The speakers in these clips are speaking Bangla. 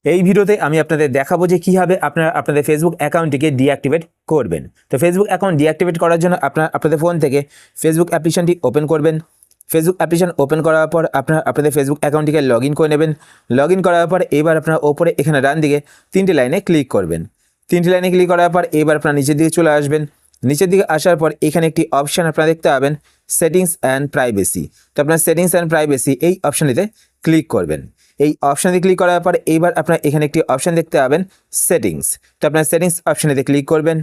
এই ভিডিওতে আমি আপনাদের দেখাবো যে কীভাবে আপনারা আপনাদের ফেসবুক অ্যাকাউন্টটিকে ডিঅ্যাক্টিভেট করবেন। তো ফেসবুক অ্যাকাউন্ট ডিঅ্যাক্টিভেট করার জন্য আপনাদের ফোন থেকে ফেসবুক অ্যাপ্লিকেশনটি ওপেন করবেন। ফেসবুক অ্যাপ্লিকেশন ওপেন করার পর আপনারা আপনাদের ফেসবুক অ্যাকাউন্টটিকে লগ ইন করে নেবেন। লগ ইন করার পর এবার আপনারা ওপরে এখানে ডান দিকে 3টে লাইনে ক্লিক করবেন। 3টে লাইনে ক্লিক করার পর এবার আপনারা নিচের দিকে চলে আসবেন। নিচের দিকে আসার পর এখানে একটি অপশান আপনারা দেখতে পাবেন, সেটিংস অ্যান্ড প্রাইভেসি। তো আপনার সেটিংস অ্যান্ড প্রাইভেসি এই অপশানটিতে ক্লিক করবেন। এই অপশানে ক্লিক করার পর এইবার আপনারা এখানে একটি অপশান দেখতে পাবেন, সেটিংস। তো আপনার সেটিংস অপশানেতে ক্লিক করবেন।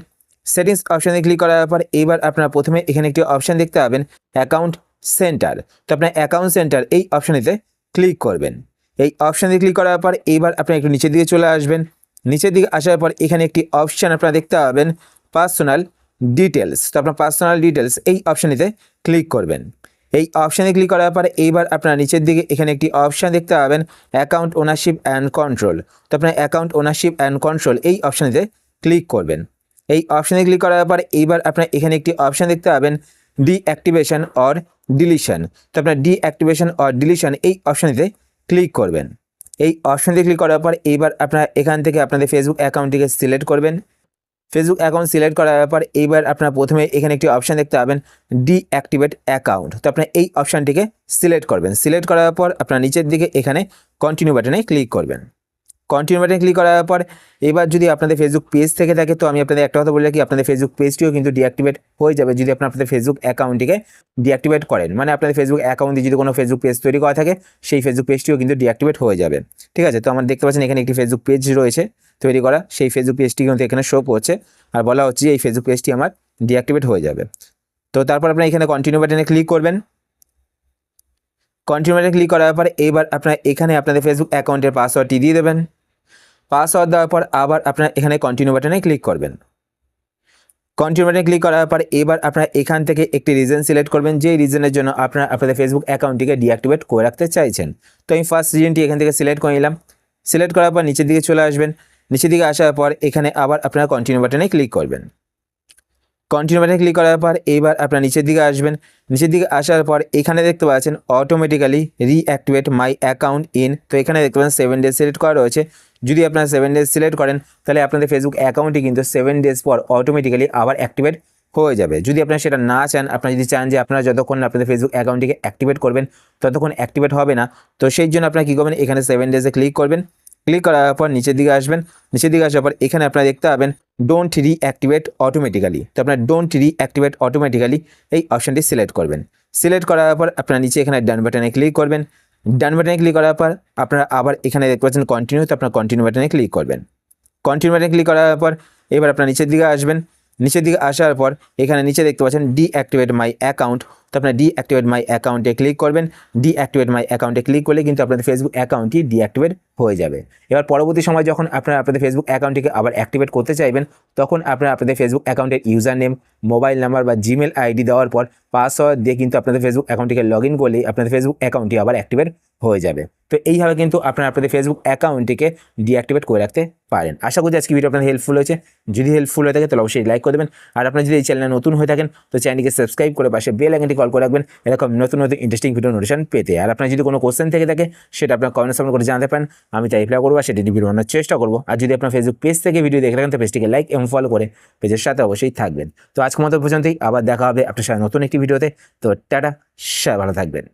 সেটিংস অপশানে ক্লিক করার পর এইবার আপনারা প্রথমে এখানে একটি অপশান দেখতে পাবেন, অ্যাকাউন্ট সেন্টার। তো আপনার অ্যাকাউন্ট সেন্টার এই অপশানেতে ক্লিক করবেন। এই অপশানে ক্লিক করার পর এইবার আপনারা একটু নিচের দিকে চলে আসবেন। নিচের দিকে আসার পর এখানে একটি অপশান আপনারা দেখতে পাবেন, পার্সোনাল ডিটেলস। তো আপনার পার্সোনাল ডিটেলস এই অপশানেতে ক্লিক করবেন। এই অপশানে ক্লিক করার পর এইবার আপনারা নিচের দিকে এখানে একটি অপশান দেখতে পাবেন, অ্যাকাউন্ট ওনারশিপ অ্যান্ড কন্ট্রোল। তো আপনার অ্যাকাউন্ট ওনারশিপ অ্যান্ড কন্ট্রোল এই অপশানেতে ক্লিক করবেন। এই অপশানে ক্লিক করার পর এইবার আপনারা এখানে একটি অপশান দেখতে পাবেন, ডিঅ্যাক্টিভেশন অর ডিলিশন। তো আপনার ডিঅ্যাক্টিভেশন অর ডিলিশন এই অপশানেতে ক্লিক করবেন। এই অপশানে ক্লিক করার পর এইবার আপনারা এখান থেকে আপনাদের ফেসবুক অ্যাকাউন্টটিকে সিলেক্ট করবেন। ফেসবুক অ্যাকাউন্ট সিলেক্ট করার পর এইবার আপনারা প্রথমে এখানে একটি অপশান দেখতে পাবেন, ডিঅ্যাক্টিভেট অ্যাকাউন্ট। তো আপনারা এই অপশানটিকে সিলেক্ট করবেন। সিলেক্ট করার পর আপনারা নিচের দিকে এখানে কন্টিনিউ বাটনে ক্লিক করবেন। কন্টিনিউ বাটনে ক্লিক করার পর এবার যদি আপনাদের ফেসবুক পেজ থেকে থাকে, তো আমি আপনাদের একটা কথা বলে রাখি, আপনাদের ফেসবুক পেজটিও কিন্তু ডিঅ্যাক্টিভেট হয়ে যাবে যদি আপনাদের ফেসবুক অ্যাকাউন্টটিকে ডিঅ্যাক্টিভেট করেন। মানে আপনাদের ফেসবুক অ্যাকাউন্টে যদি কোনো ফেসবুক পেজ তৈরি করা থাকে, সেই ফেসবুক পেজটিও কিন্তু ডিঅ্যাক্টিভেট হয়ে যাবে। ঠিক আছে, তো আমরা দেখতে পাচ্ছেন এখানে একটি ফেসবুক পেজ রয়েছে তৈরি করা, সেই ফেসবুক পেজটি কিন্তু এখানে শো করছে আর বলা হচ্ছে যে এই ফেসবুক পেজটি আমার ডিঅ্যাক্টিভেট হয়ে যাবে। তো তারপর আপনারা এখানে কন্টিনিউ বাটনে ক্লিক করবেন। কন্টিনিউ বাটনে ক্লিক করার পর এবার আপনারা এখানে আপনাদের ফেসবুক অ্যাকাউন্টের পাসওয়ার্ডটি দিয়ে দেবেন। পাসওয়ার্ড দেওয়ার পর আবার আপনারা এখানে কন্টিনিউ বাটনে ক্লিক করবেন। কন্টিনিউ বাটনে ক্লিক করার পর এবার আপনারা এখান থেকে একটি রিজন সিলেক্ট করবেন, যেই রিজনের জন্য আপনারা আপনাদের ফেসবুক অ্যাকাউন্টটিকে ডিঅ্যাক্টিভেট করে রাখতে চাইছেন। তো আমি ফার্স্ট রিজনটি এখান থেকে সিলেক্ট করে নিলাম। সিলেক্ট করার পর নিচের দিকে চলে আসবেন। নিচের দিকে আসার পর এখানে আবার আপনারা কন্টিনিউ বাটনে ক্লিক করবেন। কন্টিনিউ বাটনে ক্লিক করার পর এইবার আপনারা নিচের দিকে আসবেন। নিচের দিকে আসার পর এখানে দেখতে পাচ্ছেন automatically reactivate my account in. তো এখানে দেখতে পাচ্ছেন 7 ডেজ সিলেক্ট করা রয়েছে। যদি আপনারা 7 ডেজ সিলেক্ট করেন তাহলে আপনাদের ফেসবুক অ্যাকাউন্টটি কিন্তু 7 ডেজ পর অটোমেটিক্যালি আবার অ্যাক্টিভেট হয়ে যাবে। যদি আপনারা সেটা না চান, আপনারা যদি চান যে আপনারা যতক্ষণ আপনাদের ফেসবুক অ্যাকাউন্টটিকে অ্যাক্টিভেট করবেন ততক্ষণ অ্যাক্টিভেট হবে না, তো সেই জন্য আপনারা কী করবেন, এখানে 7 ডেজে ক্লিক করবেন। ক্লিক করার পর নিচের দিকে আসবেন। নিচের দিকে আসার পর এখানে আপনারা দেখতে পাবেন ডোন্ট রিঅ্যাক্টিভেট অটোমেটিক্যালি। তো আপনার ডোন্ট রিঅ্যাক্টিভেট অটোমেটিক্যালি এই অপশানটি সিলেক্ট করবেন। সিলেক্ট করার পর আপনারা নিচে এখানে ডান বাটনে ক্লিক করবেন। ডান বাটনে ক্লিক করার পর আপনারা আবার এখানে দেখতে পাচ্ছেন কন্টিনিউ। তো আপনার কন্টিনিউ বাটনে ক্লিক করবেন। কন্টিনিউ বাটনে ক্লিক করার পর এবার আপনারা নিচের দিকে আসবেন। নিচের দিকে আসার পর এখানে নিচে দেখতে পাচ্ছেন ডিঅ্যাক্টিভেট মাই অ্যাকাউন্ট। তো আপনার ডিঅ্যাক্টিভেট মাই অ্যাকাউন্টে ক্লিক করবেন। ডিঅ্যাক্টিভেট মাই অ্যাকাউন্টে ক্লিক করলে কিন্তু আপনাদের ফেসবুক অ্যাকাউন্টটি ডিঅ্যাক্টিভেট হয়ে যাবে। এবার পরবর্তী সময় যখন আপনারা আপনাদের ফেসবুক অ্যাকাউন্টটিকে আবার অ্যাক্টিভেট করতে চাইবেন, তখন আপনারা আপনাদের ফেসবুক অ্যাকাউন্টের ইউজার নেম, মোবাইল নাম্বার বা জিমেল আইডি দেওয়ার পর পাসওয়ার্ড দিয়ে কিন্তু আপনাদের ফেসবুক অ্যাকাউন্টটিকে লগ ইন করলেই আপনাদের ফেসবুক অ্যাকাউন্টটি আবার অ্যাক্টিভেট হয়ে যাবে। তো এইভাবে কিন্তু আপনারা আপনাদের ফেসবুক অ্যাকাউন্টটিকে ডিঅ্যাক্টিভেট করে রাখতে পারেন। আশা করি আজকে ভিডিও আপনাদের হেল্পফুল হয়েছে। যদি হেল্পফুল হয়ে থাকে তাহলে অবশ্যই লাইক করে দেবেন। আর আপনারা যদি এই চ্যানেলে নতুন হয়ে থাকেন তো চ্যানেলটিকে সাবস্ক্রাইব করে পাশে বেল আইকনটি কল করে রাখবেন এরকম নতুন নতুন ইন্টারেস্টিং ভিডিও নোটিফিকেশন পেতে। আর আপনার যদি কোনো কোশ্চেন থেকে থাকে সেটা আপনার কমেন্ট সামনে করে জানাতে পারেন, আমি তাই রিপ্লাই করবো, সেটি ভিডিও বানানোর চেষ্টা করবো। আর যদি আপনার ফেসবুক পেজ থেকে ভিডিও দেখে রাখেন তো পেজটিকে লাইক এবং ফলো করে পেজের সাথে অবশ্যই থাকবেন। তো আজকের মতো পর্যন্তই, আবার দেখা হবে আপনার সাথে নতুন একটি ভিডিওতে। তো টাটা, সবাই ভালো থাকবেন।